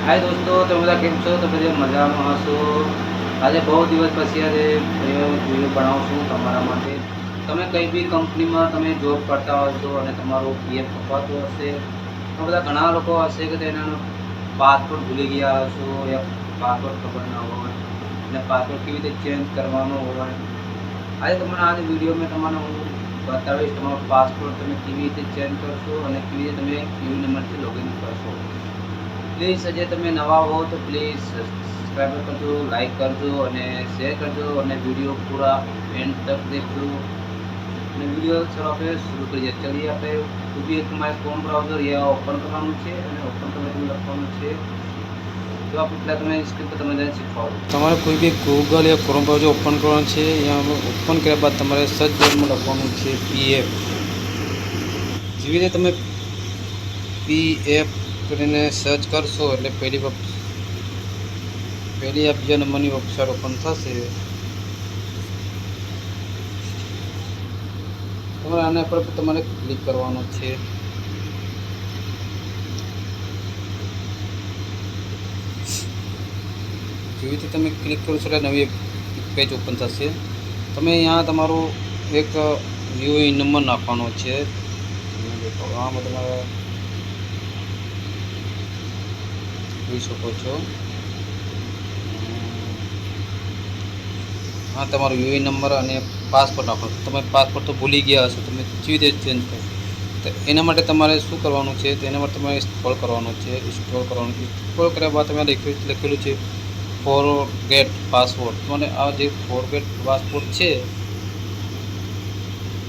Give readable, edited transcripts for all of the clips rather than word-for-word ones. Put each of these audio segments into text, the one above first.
हाय दोस्तों, तो બધા કેમ છો? તો બધા મજામાં હશો? આજે બહુ દિવસ પછી આજે વિડીયો બનાવું છું તમારા માટે. તમે કઈ બી કંપનીમાં તમે જોબ કરતા હશો અને તમારું પીએફ કપાતું હશે, તો બધા ઘણા લોકો હશે કે તેનો પાસપોર્ટ ભૂલી ગયા હશો યા પાસપોર્ટ ખબર ના હોય અને પાસપોર્ટ કેવી રીતે ચેન્જ કરવાનો હોય. આજે તમને આ વિડીયો મેં તમને હું બતાવીશ તમારો પાસપોર્ટ તમે કેવી રીતે ચેન્જ કરશો અને કેવી રીતે તમે યુ નંબરથી લોગિન કરશો. પ્લીઝ આજે તમે નવા હો તો પ્લીઝ સબસ્ક્રાઈબ કરજો, લાઈક કરજો અને શેર કરજો અને વિડીયો પૂરા એન્ડ તક દેખજો. અને વિડીયો ચલો આપણે શરૂ કરીએ. ચલીએ આપણે કોઈ એક તમારે ક્રોમ બ્રાઉઝર યા ઓપન કરવાનું છે અને ઓપન કરવાનું લખવાનું છે. જો આપણે પહેલાં તમે સ્ક્રીન પર તમે જઈને શીખવાડો. તમારે કોઈ બી ગૂગલ યા ક્રોમ બ્રાઉઝર ઓપન કરવાનું છે. અહીંયા ઓપન કર્યા બાદ તમારે સર્ચ બોક્સમાં લખવાનું છે પીએફ. જેવી રીતે તમે પીએફ કરીને સર્ચ કરશો એટલે પહેલી એપ જે નંબરની વેબસાઇટ ઓપન થશે. તમારે આના પર તમારે ક્લિક કરવાનું છે. જેવી રીતે તમે ક્લિક કરશો એટલે નવી પેજ ઓપન થશે. તમે અહીંયા તમારો એક યુએએન નંબર નાખવાનો છે. આમાં તમારે જોઈ શકો છો. હા, તમારો યુએએન નંબર અને પાસપોર્ટ નાખો. તમે પાસપોર્ટ તો ભૂલી ગયા હશો, તમે કેવી રીતે ચેન્જ કરશો? તો એના માટે તમારે શું કરવાનું છે? તો એના માટે તમારે સ્ક્રોલ કરવાનું છે. સ્ક્રોલ કર્યા બાદ તમે લખેલું છે ફોરગેટ પાસવર્ડ. તમારે આ જે ફોરગેટ પાસવર્ડ છે,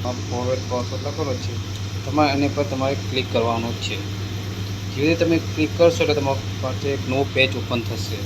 આ ફોરગેટ પાસવર્ડ લખેલો છે, તમારે એની પર તમારે ક્લિક કરવાનું છે. જેવી રીતે તમે ક્લિક કરશો એટલે તમારી પાસે એક નવો પેજ ઓપન થશે.